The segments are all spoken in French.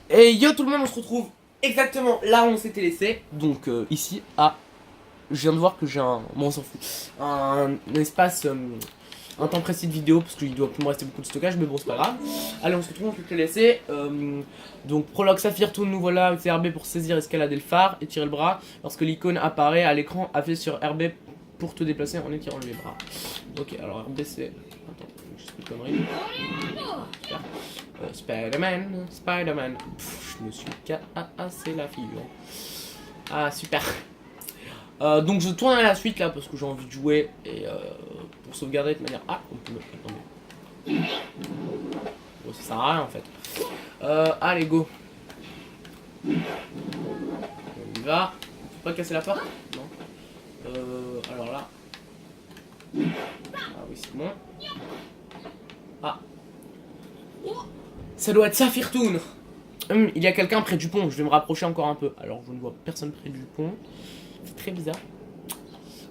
Et yo tout le monde, on se retrouve exactement là où on s'était laissé. Donc ici, je viens de voir que j'ai un... Bon, on s'en fout. Un espace, un temps précis de vidéo, parce qu'il doit plus me rester beaucoup de stockage, mais bon, c'est pas grave. Allez, on se retrouve, on peut te laisser. Donc, prologue Saphir Toon, nous voilà avec RB pour saisir, escalader le phare et tirer le bras. Lorsque l'icône apparaît à l'écran, appuie sur RB pour te déplacer en étirant les bras. Ok, alors RB c'est... Attends, juste une connerie. Super. Spider-Man, Spider-Man. Je me suis cassé la figure. Ah, super. Donc je tourne à la suite là parce que j'ai envie de jouer et pour sauvegarder de manière... Ah, on peut me... Attendez. Bon, ça sert à rien en fait. Allez, go. On y va. Faut pas casser la porte? Non. Alors là. Ah oui, c'est bon. Ah. Ça doit être Saphir Toon. Il y a quelqu'un près du pont, je vais me rapprocher encore un peu. Alors je ne vois personne près du pont. C'est très bizarre.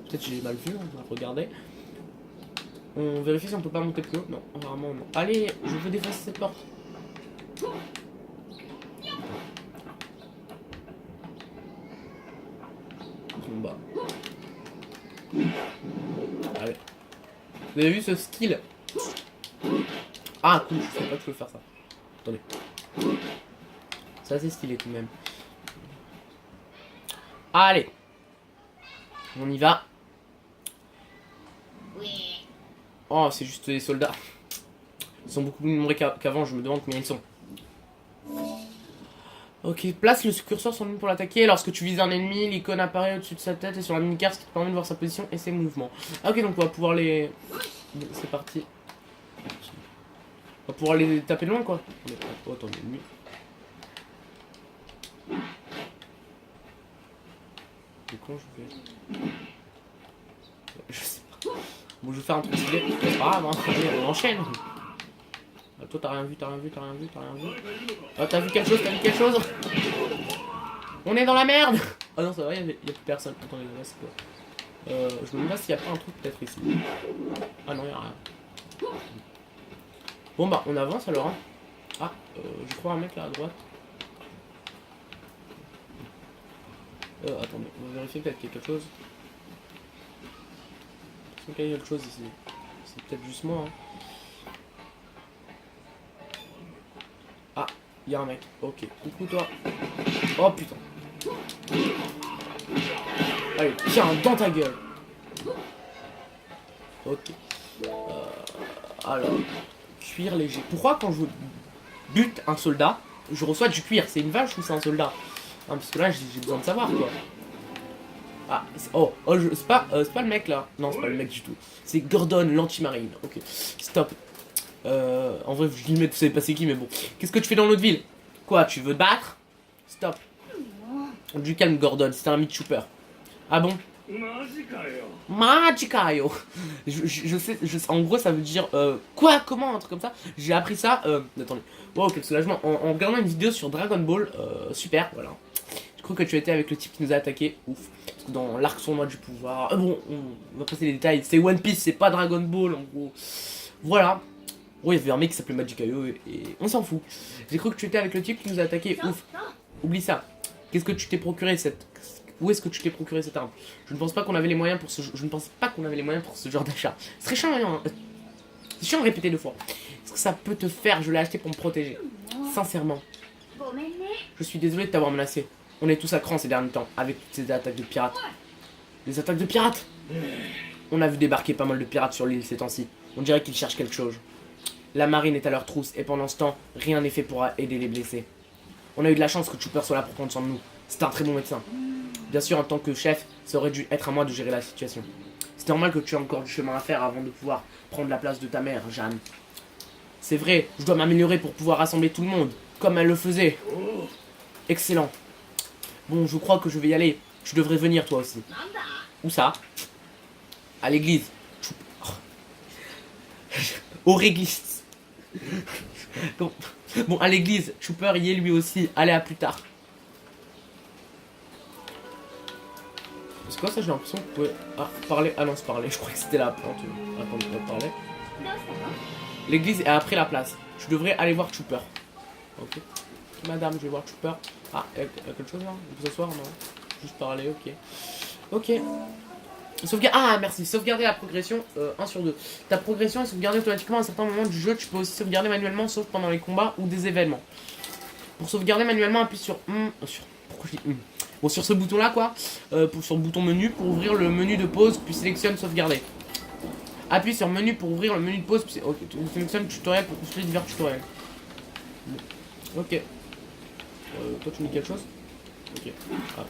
Peut-être j'ai mal vu, on va regarder. On vérifie si on peut pas monter plus haut. Non, apparemment non. Allez, je veux défoncer cette porte. En bas. Allez. Vous avez vu ce skill? Ah cool, je savais pas que je pouvais faire ça. Attendez. Ça c'est stylé tout de même. Allez. On y va. Oh, c'est juste des soldats. Ils sont beaucoup plus nombreux qu'avant, je me demande combien ils sont. Ok, place le curseur sur l'une pour l'attaquer. Lorsque tu vises un ennemi, l'icône apparaît au-dessus de sa tête et sur la mini-carte, ce qui te permet de voir sa position et ses mouvements. Ah, ok, donc on va pouvoir les... C'est parti. On va pouvoir les taper loin, quoi. Oh, attends, ennemi. C'est con, je vais... Je sais pas. Bon, je vais faire un truc stylé. Ah, bah, allez, on enchaîne. Ah, toi, t'as rien vu, t'as rien vu, t'as rien vu, t'as rien vu. Ah, t'as vu quelque chose, t'as vu quelque chose? On est dans la merde. Ah non, ça va, y'a plus personne. Attendez, là, c'est quoi? Je me demande s'il y a pas un truc peut-être ici. Ah non, y'a rien. Bon, bah, on avance alors. Hein. Ah, je crois un mec là à droite. Attendez, on va vérifier peut-être qu'il y a quelque chose. Est-ce qu'il y a quelque chose ici? C'est peut-être juste moi. Hein. Ah, il y a un mec. Ok, coucou toi. Oh putain. Allez, tiens, dans ta gueule. Ok. Alors, cuir léger. Pourquoi quand je bute un soldat, je reçois du cuir? C'est une vache ou c'est un soldat? Ah, parce que là, j'ai besoin de savoir quoi. Ah, c'est pas le mec là. Non, c'est pas le mec du tout. C'est Gordon, l'anti-marine. Ok, stop. En vrai, je dis, vous savez pas c'est qui, mais bon. Qu'est-ce que tu fais dans l'autre ville? Quoi, tu veux te battre? Stop. Du calme, Gordon, c'est un meat trooper. Ah bon? Magikayo. Je sais, en gros, ça veut dire quoi, comment, un truc comme ça. J'ai appris ça. Attendez. Wow, quel soulagement. En regardant une vidéo sur Dragon Ball, super, voilà. Je crois que tu étais avec le type qui nous a attaqué. Ouf. Parce que dans l'arc sournois du pouvoir. Bon, on va passer les détails. C'est One Piece, c'est pas Dragon Ball, en gros. Voilà. Oh, il y avait un mec qui s'appelait Magikayo et on s'en fout. J'ai cru que tu étais avec le type qui nous a attaqué. Ouf. Oublie ça. Qu'est-ce que tu t'es procuré cette... Où est-ce que tu t'es procuré cette arme? Je ne pense pas qu'on avait les moyens pour ce... Je ne pense pas qu'on avait les moyens pour ce genre d'achat. Ce serait chiant, hein. C'est chiant de répéter 2 fois. Est-ce que ça peut te faire? Je l'ai acheté pour me protéger. Sincèrement. Je suis désolé de t'avoir menacé. On est tous à cran ces derniers temps, avec toutes ces attaques de pirates. Des attaques de pirates? On a vu débarquer pas mal de pirates sur l'île ces temps-ci. On dirait qu'ils cherchent quelque chose. La marine est à leur trousse, et pendant ce temps, rien n'est fait pour aider les blessés. On a eu de la chance que Chopper soit là pour prendre soin de nous. C'est un très bon médecin. Bien sûr, en tant que chef, ça aurait dû être à moi de gérer la situation. C'est normal que tu aies encore du chemin à faire avant de pouvoir prendre la place de ta mère, Jeanne. C'est vrai, je dois m'améliorer pour pouvoir rassembler tout le monde, comme elle le faisait. Excellent. Bon, je crois que je vais y aller. Tu devrais venir toi aussi. Où ça? À l'église. Au réglisse. Bon, à l'église, Chopper y est lui aussi. Allez, à plus tard. C'est quoi ça? J'ai l'impression que vous pouvez... Ah, parler. Ah non, c'est parler. Je crois que c'était la plante. Attends, on peut parler. L'église est après la place. Je devrais aller voir Chopper. Ok. Madame, je vais voir Chopper. Ah, il y a quelque chose là? On peut s'asseoir? Non. Juste parler, ok. Ok. Ah, merci. Sauvegarder la progression 1 sur 2. Ta progression est sauvegardée automatiquement à un certain moment du jeu. Tu peux aussi sauvegarder manuellement, sauf pendant les combats ou des événements. Pour sauvegarder manuellement, appuie sur pourquoi je dis Bon, sur ce bouton là, quoi. Sur le bouton menu pour ouvrir le menu de pause, puis sélectionne sauvegarder. Appuie sur menu pour ouvrir le menu de pause, puis sélectionne tutoriel pour construire divers tutoriels. Bon. Ok. Toi, tu me dis quelque chose? Ok. Ah,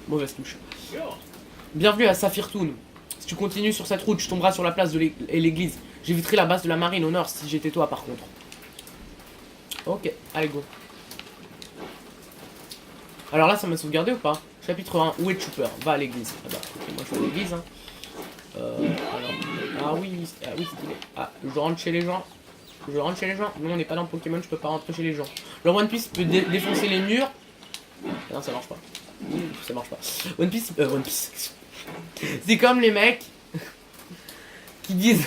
mauvaise touche. Bienvenue à Saphir Toon. Si tu continues sur cette route, tu tomberas sur la place de l'église. J'éviterai la base de la marine au nord si j'étais toi par contre. Ok, allez go. Alors là, ça m'a sauvegardé ou pas? Chapitre 1, où est Chopper? Va à l'église. Ah bah, ok, moi je vais à l'église. Hein. Alors, oui, c'est stylé. Ah, je rentre chez les gens. Je rentre chez les gens. Non, on n'est pas dans Pokémon, je peux pas rentrer chez les gens. Le One Piece peut défoncer les murs. Ah non, ça marche pas. Ça marche pas. One Piece. C'est comme les mecs qui disent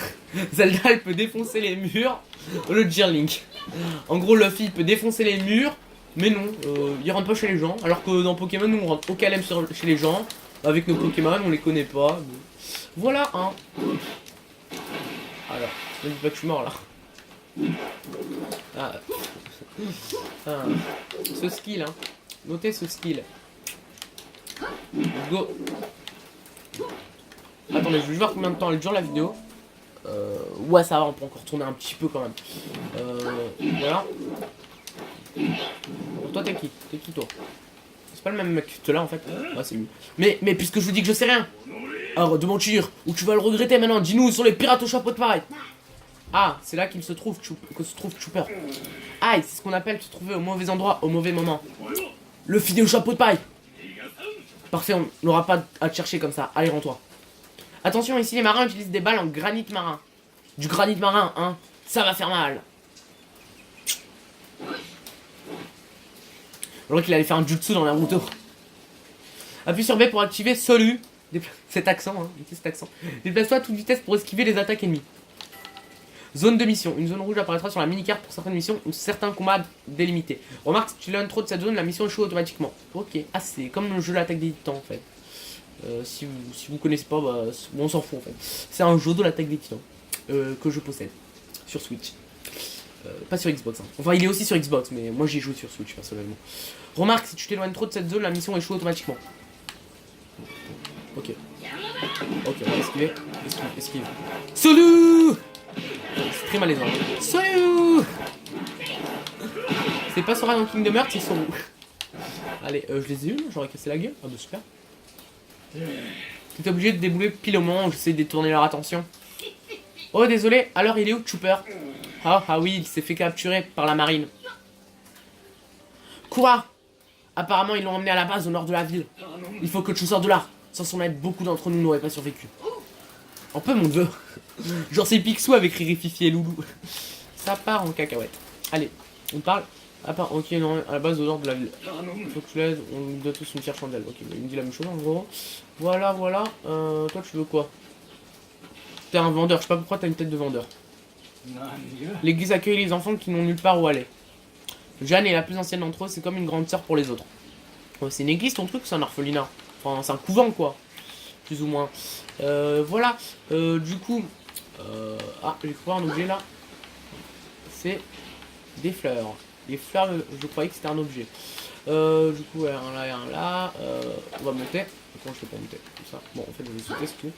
Zelda elle peut défoncer les murs au lieu de dire Link. En gros, Luffy peut défoncer les murs, mais non, il rentre pas chez les gens. Alors que dans Pokémon, nous on rentre au calme chez les gens. Avec nos Pokémon, on les connaît pas. Voilà, hein. Alors, ne dis pas que je suis mort là. Ce skill, hein. Notez ce skill. Go. Attendez, je vais voir combien de temps elle dure la vidéo. Ouais, ça va, on peut encore tourner un petit peu quand même. Voilà. Bon, toi, t'es qui? T'es qui, toi? C'est pas le même mec que là, en fait. Ouais, c'est lui. Mais puisque je vous dis que je sais rien. Alors, de mentir, ou tu vas le regretter maintenant. Dis-nous où sont les pirates au chapeau de paille. Ah, c'est là qu'il se trouve Chopper. Ah, c'est ce qu'on appelle se trouver au mauvais endroit, au mauvais moment. Le filet au chapeau de paille. Parfait, on n'aura pas à te chercher comme ça. Allez, rends-toi. Attention, ici les marins utilisent des balles en granit marin. Du granit marin, hein. Ça va faire mal. Je crois qu'il allait faire un jutsu dans Naruto. Appuie sur B pour activer Solu. Cet accent, hein. Cet accent. Déplace-toi à toute vitesse pour esquiver les attaques ennemies. Zone de mission. Une zone rouge apparaîtra sur la mini-carte pour certaines missions ou certains combats délimités. Remarque, si tu l'éloignes trop de cette zone, la mission échoue automatiquement. Ok. Ah, c'est comme le jeu l'attaque des titans en fait. Si vous connaissez pas, bah, on s'en fout en fait. C'est un jeu de l'attaque des titans que je possède sur Switch. Pas sur Xbox. Hein. Enfin, il est aussi sur Xbox, mais moi j'y joue sur Switch personnellement. Remarque, si tu t'éloignes trop de cette zone, la mission échoue automatiquement. Ok. Ok, on va esquiver. Esquive. Salut! C'est très malaisant. Salut! C'est pas sur un Kingdom Hearts, ils sont où? Allez, je les ai eu, j'aurais cassé la gueule. Ah bah super. T'es obligé de débouler pile au moment où j'essaie de détourner leur attention. Oh désolé, alors il est où Chopper? Ah oui, il s'est fait capturer par la marine. Quoi? Apparemment ils l'ont emmené à la base au nord de la ville. Il faut que tu sortes de là. Sans son aide, beaucoup d'entre nous n'auraient pas survécu. Un peu mon neveu. Genre c'est Picsou avec Riri, Fifi et Loulou. Ça part en cacahuète. Allez, on parle. Ah pas, ok, non, à la base au nord de la ville. Faut que tu l'aides, on doit tous une pierre chandelle. Ok, il me dit la même chose en gros. Voilà. Toi tu veux quoi? T'es un vendeur, je sais pas pourquoi t'as une tête de vendeur. L'église accueille les enfants qui n'ont nulle part où aller. Jeanne est la plus ancienne d'entre eux, c'est comme une grande sœur pour les autres. Oh, c'est une église ton truc, c'est un orphelinat. Enfin, c'est un couvent quoi. Plus ou moins. Voilà. Du coup. J'ai trouvé un objet là. C'est des fleurs. Les fleurs, je croyais que c'était un objet. Du coup, un là et un là. On va monter. Comment je fais pour monter? Comme ça. Bon, en fait, je vais sauter, c'est tout.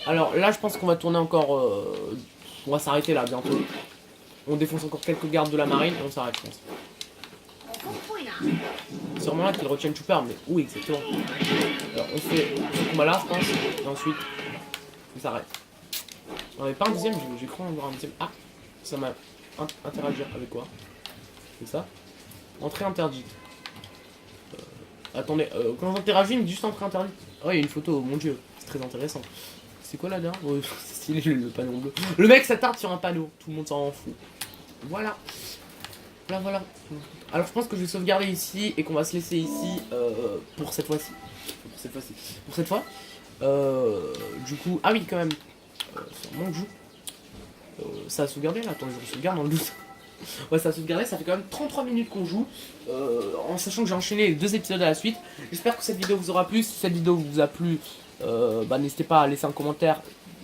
Alors là, je pense qu'on va tourner encore. On va s'arrêter là bientôt. On défonce encore quelques gardes de la marine et on s'arrête, je pense. C'est sûrement là qu'ils retiennent Chopper, mais où exactement? Alors, on fait ce combat là, je pense. Et ensuite, on s'arrête. On avait pas un deuxième, j'ai cru en voir un deuxième. Ah, ça m'a interagir avec quoi? C'est ça? Entrée interdite. Attendez, quand j'interagis, il me dit juste entrée interdite. Oh, il y a une photo, mon dieu, c'est très intéressant. C'est quoi là-dedans? Oh, c'est stylé le panneau bleu. Le mec s'attarde sur un panneau, tout le monde s'en fout. Voilà. Voilà. Alors je pense que je vais sauvegarder ici et qu'on va se laisser ici pour cette fois-ci. Pour cette fois. Du coup, ah oui quand même. Sur mon jeu. Ça a sauvegardé là, attends, je sauvegarde dans le doute. Ouais, ça a sauvegardé, ça fait quand même 33 minutes qu'on joue, en sachant que j'ai enchaîné les 2 épisodes à la suite. J'espère que cette vidéo vous aura plu. Si cette vidéo vous a plu, n'hésitez pas à laisser un commentaire,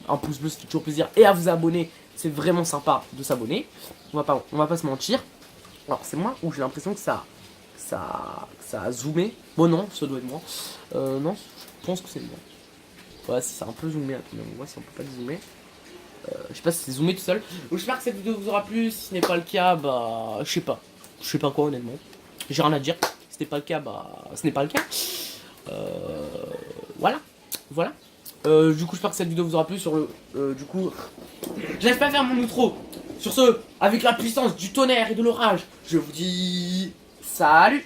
un pouce bleu, ça fait toujours plaisir, et à vous abonner. C'est vraiment sympa de s'abonner. On va pas se mentir. Alors, c'est moi ou j'ai l'impression que ça a zoomé. Bon, non, ça doit être moi. Non, je pense que c'est moi. Ouais, c'est un peu zoomé. Attendez, on voit si on peut pas zoomer. Je sais pas si c'est zoomé tout seul. Donc, j'espère que cette vidéo vous aura plu. Si ce n'est pas le cas, bah, je sais pas. Je sais pas quoi, honnêtement. J'ai rien à dire. Si ce n'est pas le cas, bah, ce n'est pas le cas. Voilà. Voilà. Du coup, j'espère que cette vidéo vous aura plu sur le. Du coup, j'arrive pas à faire mon outro. Sur ce, avec la puissance du tonnerre et de l'orage, je vous dis salut.